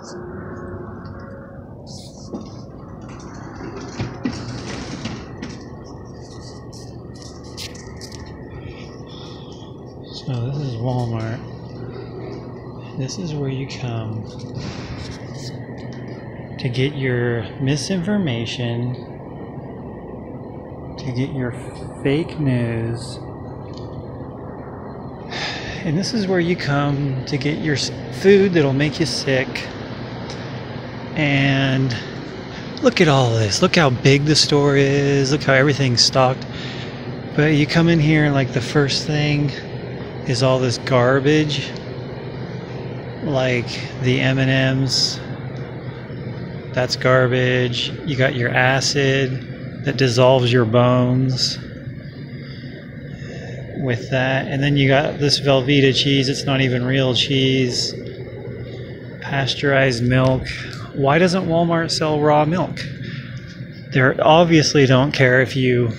So this is Walmart. This is where you come to get your misinformation, to get your fake news, and this is where you come to get your food that'll make you sick. And look at all this. Look how big the store is. Look how everything's stocked. But you come in here and like the first thing is all this garbage, like the M&Ms. That's garbage. You got your acid that dissolves your bones with that, and then you got this Velveeta cheese. It's not even real cheese. Pasteurized milk. Why doesn't Walmart sell raw milk? They obviously don't care if you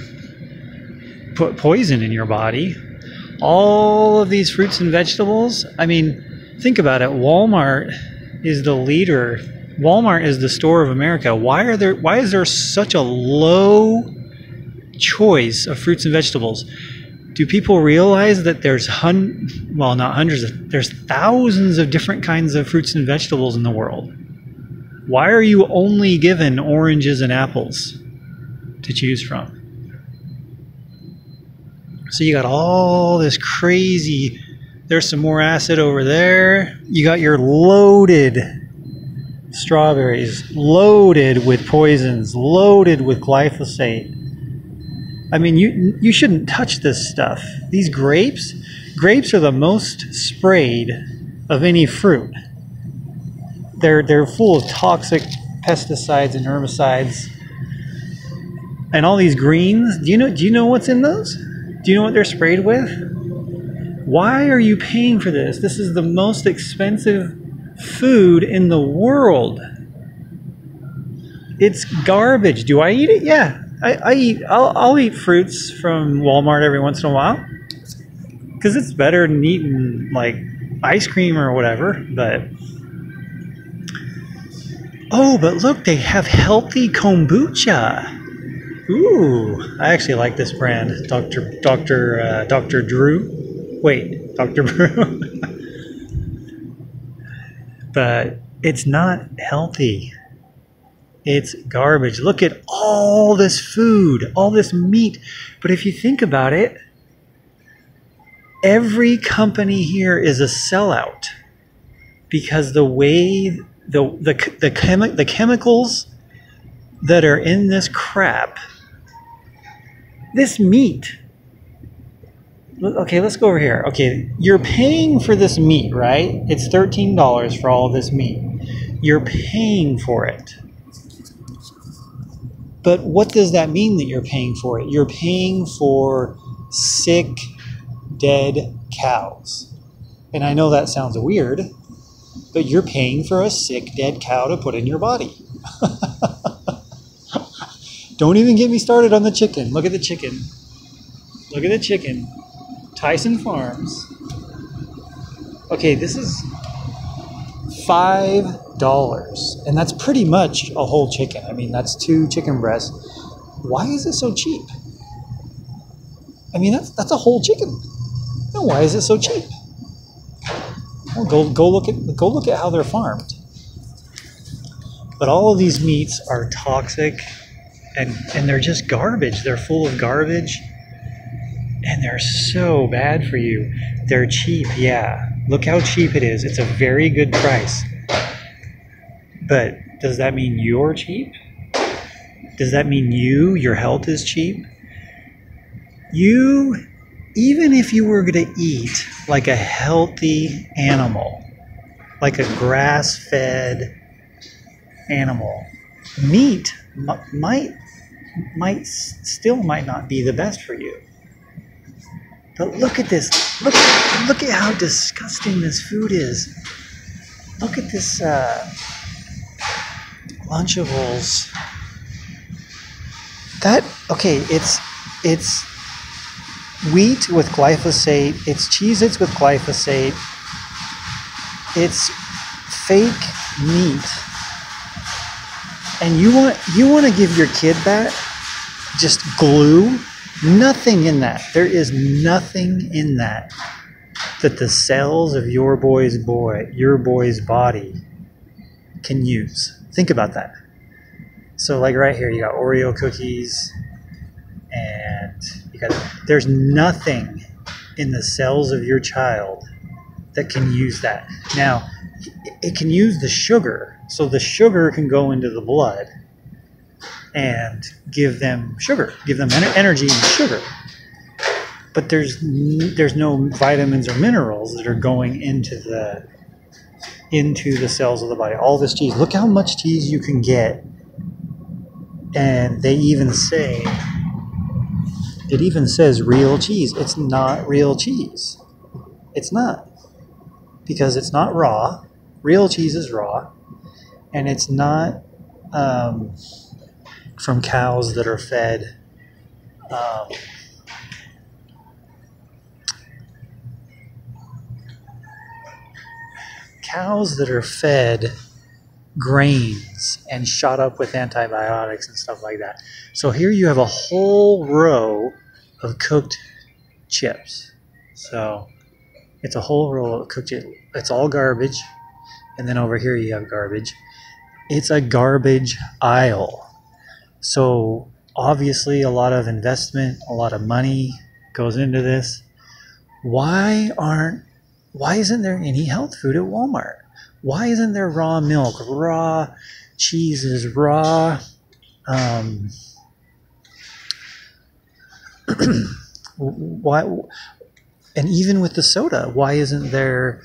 put poison in your body. All of these fruits and vegetables, I mean, think about it. Walmart is the leader. Walmart is the store of America. Why is there such a low choice of fruits and vegetables? Do people realize that there's there's thousands of different kinds of fruits and vegetables in the world? Why are you only given oranges and apples to choose from? So you got all this crazy, there's some more acid over there. You got your loaded strawberries, loaded with poisons, loaded with glyphosate. I mean, you shouldn't touch this stuff. These grapes are the most sprayed of any fruit. They're full of toxic pesticides and herbicides. And all these greens, do you know what's in those? Do you know what they're sprayed with? Why are you paying for this? This is the most expensive food in the world. It's garbage. Do I eat it? Yeah. I'll eat fruits from Walmart every once in a while because it's better than eating like ice cream or whatever. But but look, they have healthy kombucha. Ooh, I actually like this brand, Dr. Drew. Wait, Dr. Brew. But it's not healthy. It's garbage. Look at all this food, all this meat. But if you think about it, every company here is a sellout because the way the chemicals that are in this crap, this meat. Okay, let's go over here. Okay, you're paying for this meat, right? It's $13 for all of this meat. You're paying for it. But what does that mean that you're paying for it? You're paying for sick, dead cows. And I know that sounds weird, but you're paying for a sick, dead cow to put in your body. Don't even get me started on the chicken. Look at the chicken. Look at the chicken. Tyson Farms. Okay, this is $5. And that's pretty much a whole chicken. I mean, that's 2 chicken breasts. Why is it so cheap? I mean, that's a whole chicken. And why is it so cheap? Well, go look at how they're farmed. But all of these meats are toxic and they're just garbage. They're full of garbage. And they're so bad for you. They're cheap, yeah. Look how cheap it is. It's a very good price. But does that mean you're cheap? Does that mean your health is cheap? Even if you were going to eat like a healthy animal, like a grass-fed animal, meat might not be the best for you. But look at this. Look at how disgusting this food is. Look at this Lunchables. It's wheat with glyphosate. It's Cheez-Its with glyphosate. It's fake meat, and you want to give your kid that, just glue, nothing in that. There is nothing in that the cells of your boy's body can use. Think about that. So like right here, you got Oreo cookies, and there's nothing in the cells of your child that can use that. Now, it can use the sugar, so the sugar can go into the blood and give them energy and sugar. But there's no vitamins or minerals that are going into the cells of the body. All this cheese, look how much cheese you can get. And it even says real cheese. It's not real cheese. It's not. Because it's not raw. Real cheese is raw. And it's not from cows that are fed grains and shot up with antibiotics and stuff like that. So here you have a whole row of cooked chips. So it's a whole row of cooked chips. It's all garbage. And then over here you have garbage. It's a garbage aisle. So obviously a lot of investment, a lot of money goes into this. Why isn't there any health food at Walmart? Why isn't there raw milk, raw cheeses, raw why? And even with the soda, why isn't there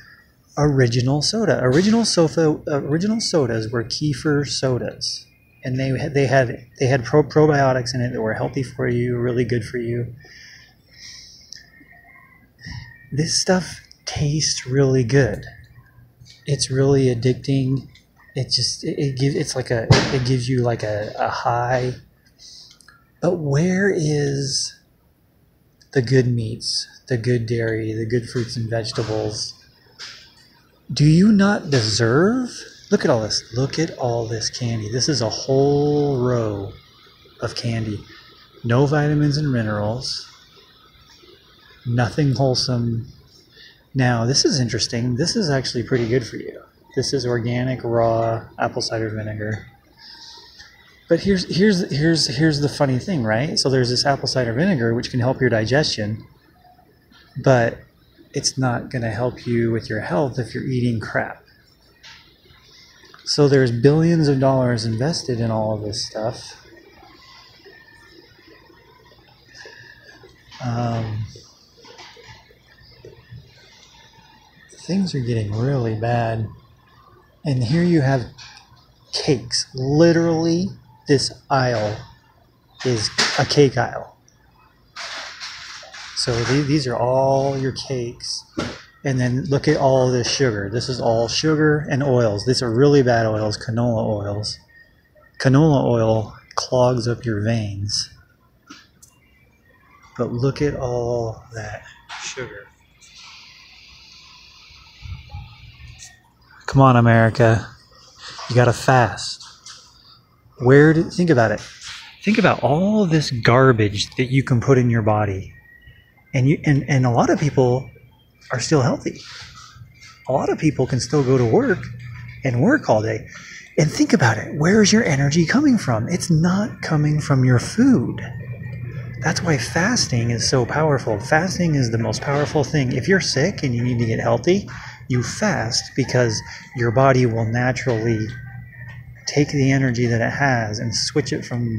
original soda? Original sodas were kefir sodas, and they had probiotics in it that were healthy for you, really good for you. This stuff tastes really good. It's really addicting. It gives you like a high. But where is the good meats, the good dairy, the good fruits and vegetables? Do you not deserve? Look at all this. Look at all this candy. This is a whole row of candy. No vitamins and minerals. Nothing wholesome. Now, this is interesting. This is actually pretty good for you. This is organic, raw apple cider vinegar. But here's the funny thing, right? So there's this apple cider vinegar, which can help your digestion, but it's not going to help you with your health if you're eating crap. So there's billions of dollars invested in all of this stuff. Things are getting really bad. And here you have cakes. Literally, this aisle is a cake aisle. So these are all your cakes. And then look at all this sugar. This is all sugar and oils. These are really bad oils, canola oils. Canola oil clogs up your veins. But look at all that sugar. Come on, America. You gotta fast. Think about it. Think about all this garbage that you can put in your body. And a lot of people are still healthy. A lot of people can still go to work and work all day. And think about it. Where is your energy coming from? It's not coming from your food. That's why fasting is so powerful. Fasting is the most powerful thing. If you're sick and you need to get healthy, you fast because your body will naturally take the energy that it has and switch it from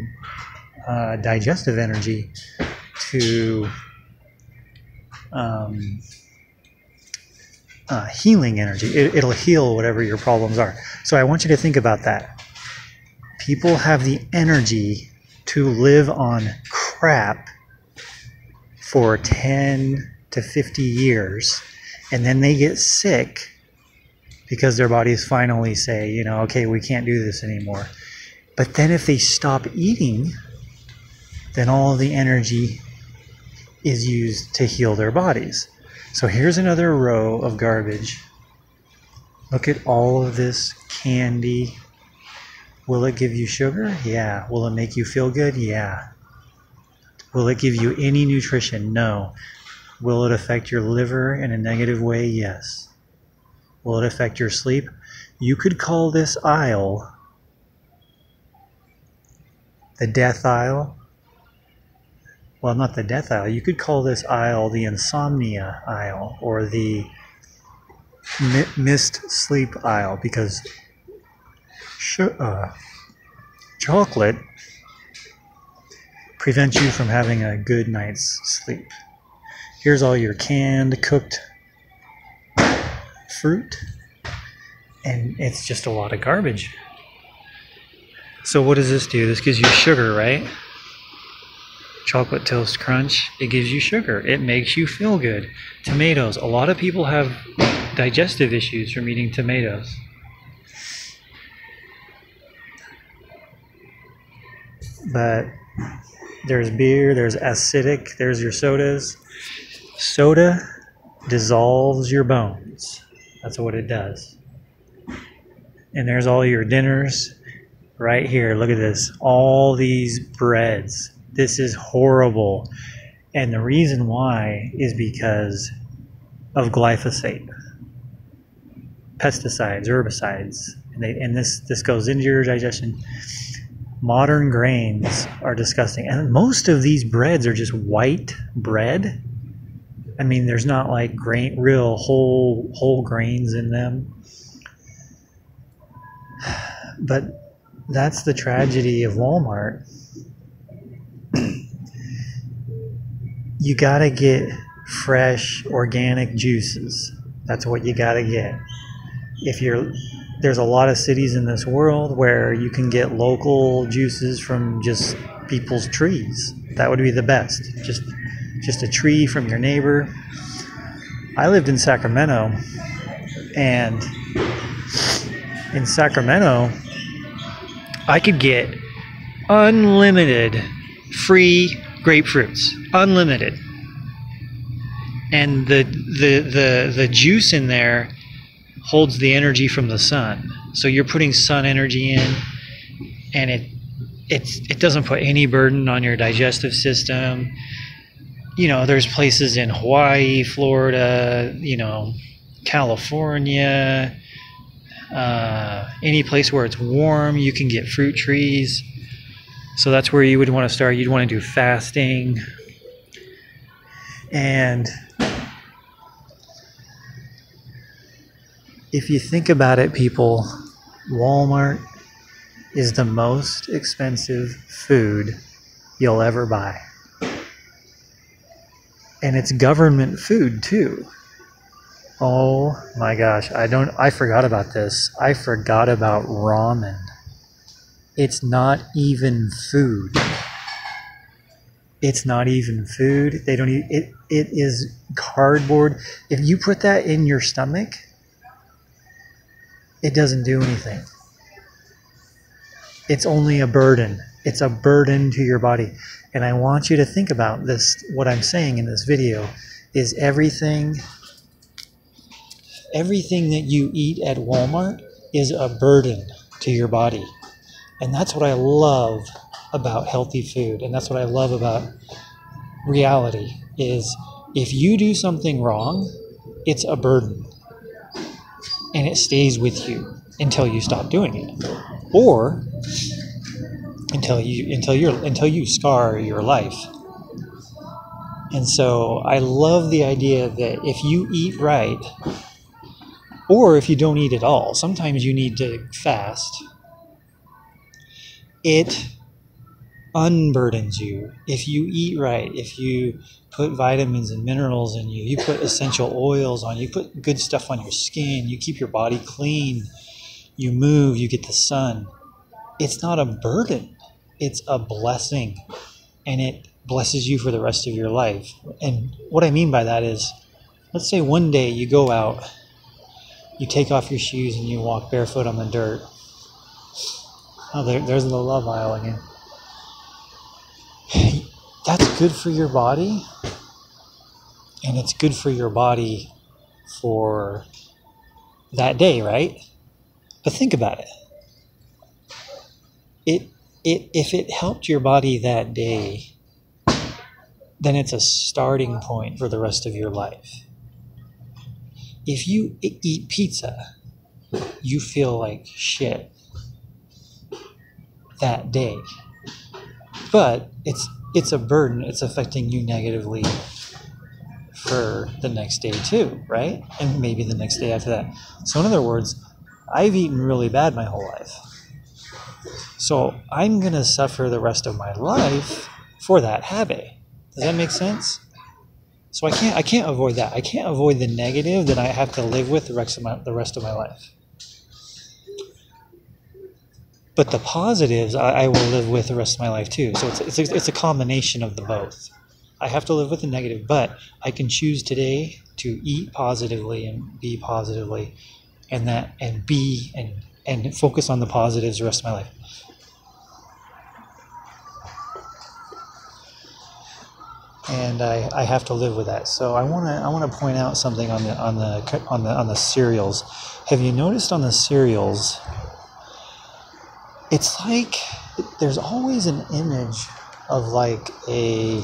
digestive energy to healing energy. It'll heal whatever your problems are. So I want you to think about that. People have the energy to live on crap for 10 to 50 years, and then they get sick because their bodies finally say, okay, we can't do this anymore. But then if they stop eating, then all of the energy is used to heal their bodies. So here's another row of garbage. Look at all of this candy. Will it give you sugar? Yeah. Will it make you feel good? Yeah. Will it give you any nutrition? No. Will it affect your liver in a negative way? Yes. Will it affect your sleep? You could call this aisle the death aisle. Well, not the death aisle. You could call this aisle the insomnia aisle or the missed sleep aisle, because chocolate prevents you from having a good night's sleep. Here's all your canned, cooked fruit, and it's just a lot of garbage. So what does this do? This gives you sugar, right? Chocolate Toast Crunch, it gives you sugar. It makes you feel good. Tomatoes. A lot of people have digestive issues from eating tomatoes. But there's beer, there's acidic, there's your sodas. Soda dissolves your bones. That's what it does. And there's all your dinners right here. Look at this. All these breads. This is horrible. And the reason why is because of glyphosate, pesticides, herbicides. And this goes into your digestion. Modern grains are disgusting. And most of these breads are just white bread. I mean, there's not like real whole grains in them. But that's the tragedy of Walmart. You gotta get fresh, organic juices. That's what you gotta get. There's a lot of cities in this world where you can get local juices from just people's trees. That would be the best. Just a tree from your neighbor. I lived in Sacramento, and in Sacramento, I could get unlimited free grapefruits, unlimited, and the juice in there holds the energy from the sun. So you're putting sun energy in, and it doesn't put any burden on your digestive system. You know, there's places in Hawaii, Florida, California, any place where it's warm, you can get fruit trees. So that's where you would want to start. You'd want to do fasting. And if you think about it, people, Walmart is the most expensive food you'll ever buy. And it's government food too. Oh my gosh, I forgot about this. I forgot about ramen. It's not even food. It's not even food. They don't eat it. It is cardboard. If you put that in your stomach, it doesn't do anything. It's only a burden. It's a burden to your body. And I want you to think about this. What I'm saying in this video is everything that you eat at Walmart is a burden to your body. And that's what I love about healthy food. And that's what I love about reality is if you do something wrong, it's a burden. And it stays with you until you stop doing it. Or until you scar your life. And so I love the idea that if you eat right, or if you don't eat at all, sometimes you need to fast. It unburdens you. If you eat right, if you put vitamins and minerals in you, you put essential oils on, you put good stuff on your skin, you keep your body clean, you move, you get the sun. It's not a burden. It's a blessing. And it blesses you for the rest of your life. And what I mean by that is, let's say one day you go out, you take off your shoes and you walk barefoot on the dirt. Oh, there's the love aisle again. That's good for your body. And it's good for your body for that day, right? But think about it. If it helped your body that day, then it's a starting point for the rest of your life. If you eat pizza, you feel like shit that day. But it's a burden. It's affecting you negatively for the next day too, right? And maybe the next day after that. So in other words, I've eaten really bad my whole life. So I'm going to suffer the rest of my life for that habit. Does that make sense? So I can't avoid that. I can't avoid the negative that I have to live with the rest of my life. But the positives I will live with the rest of my life too. So it's a combination of the both. I have to live with the negative, but I can choose today to eat positively and be positively, and focus on the positives the rest of my life. And I have to live with that. So I want to point out something on the cereals. Have you noticed on the cereals? It's like there's always an image of like a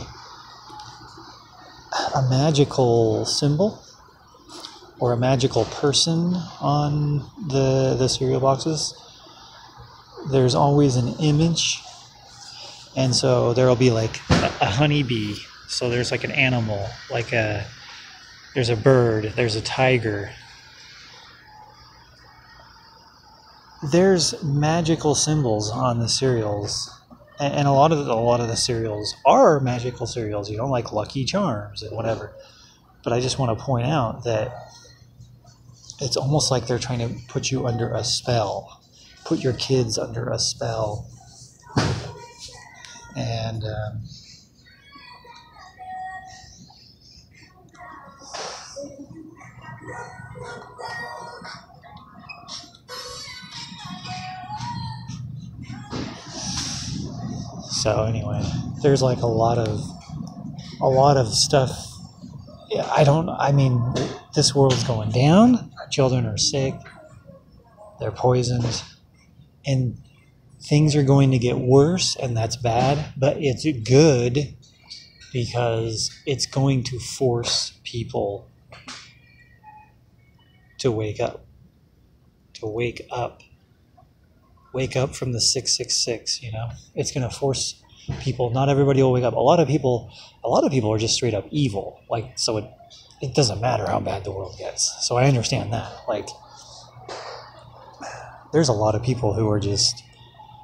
magical symbol or a magical person on the cereal boxes. There's always an image, and so there'll be like a honeybee. So there's like an animal, there's a bird, there's a tiger. There's magical symbols on the cereals, and a lot of the cereals are magical cereals, like Lucky Charms and whatever. But I just want to point out that it's almost like they're trying to put you under a spell, put your kids under a spell, and so anyway, there's like a lot of stuff. Yeah, this world's going down. Our children are sick. They're poisoned. And things are going to get worse, and that's bad. But it's good because it's going to force people to wake up. Wake up from the 666, It's going to force people. Not everybody will wake up. A lot of people are just straight up evil. So it doesn't matter how bad the world gets. So I understand that. There's a lot of people who are just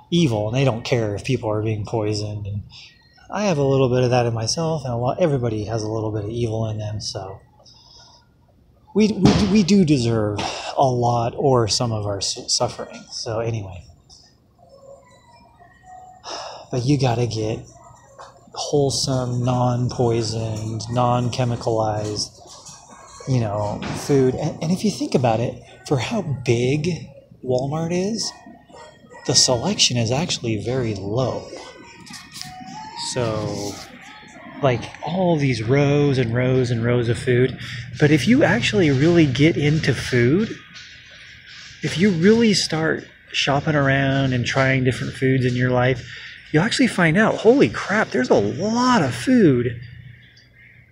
evil, and they don't care if people are being poisoned. And I have a little bit of that in myself, and everybody has a little bit of evil in them. So we do deserve a lot or some of our suffering. So anyway. But you got to get wholesome, non-poisoned, non-chemicalized, food. And if you think about it, for how big Walmart is, the selection is actually very low. So, all these rows and rows and rows of food. But if you actually really get into food, if you really start shopping around and trying different foods in your life, you'll actually find out, holy crap, there's a lot of food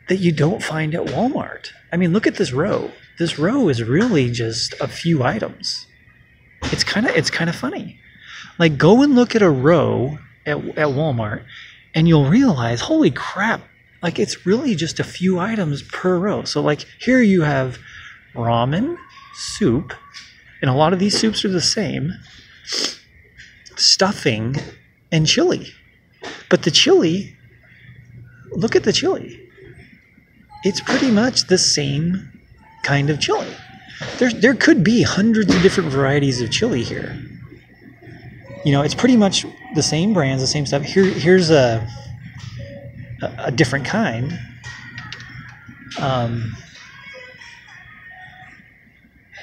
that you don't find at Walmart. Look at this row. This row is really just a few items. It's kind of funny. Go and look at a row at Walmart, and you'll realize, holy crap, it's really just a few items per row. So here you have ramen, soup, and a lot of these soups are the same, stuffing, and chili. But the chili, look at the chili. It's pretty much the same kind of chili. There could be hundreds of different varieties of chili here. It's pretty much the same brands, the same stuff. Here's a different kind.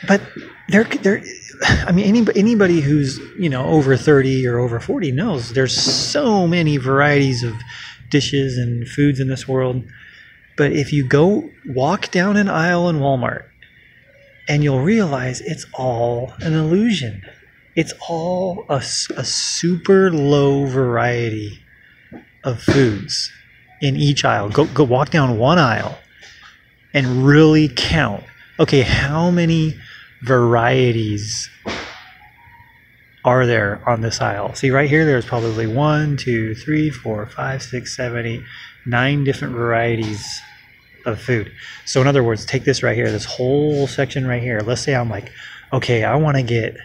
But anybody who's over 30 or over 40 knows there's so many varieties of dishes and foods in this world. But if you go walk down an aisle in Walmart And you'll realize it's all an illusion. It's all a super low variety of foods in each aisle. Go walk down one aisle and really count. Okay, how many varieties are there on this aisle? See right here, there's probably 1, 2, 3, 4, 5, 6, 7, 8, 9 different varieties of food. So in other words, take this right here, this whole section right here. Let's say I'm like, okay, I want to get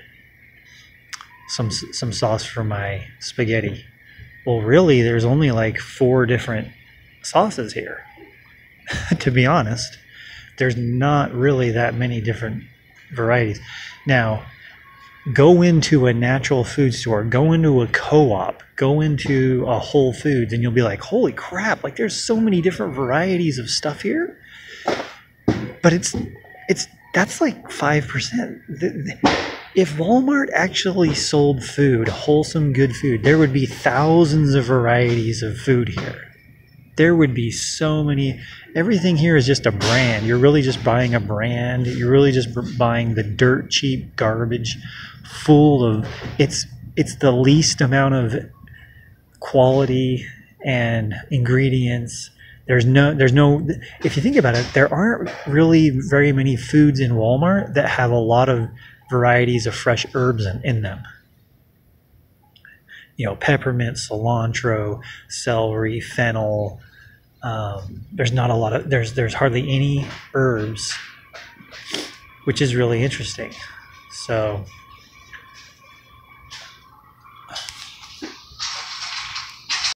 some sauce for my spaghetti. Well, really, there's only like 4 different sauces here. To be honest, there's not really that many different varieties. Now, go into a natural food store, go into a co-op, go into a Whole Foods, and you'll be like, holy crap, like there's so many different varieties of stuff here. But that's like 5%. If Walmart actually sold food, wholesome, good food, there would be thousands of varieties of food here. There would be so many. Everything here is just a brand. You're really just buying a brand. You're really just buying the dirt cheap garbage full of, it's the least amount of quality and ingredients. There's no, if you think about it, there aren't really very many foods in Walmart that have a lot of varieties of fresh herbs in them. You know, peppermint, cilantro, celery, fennel. There's not a lot of, there's hardly any herbs, which is really interesting. So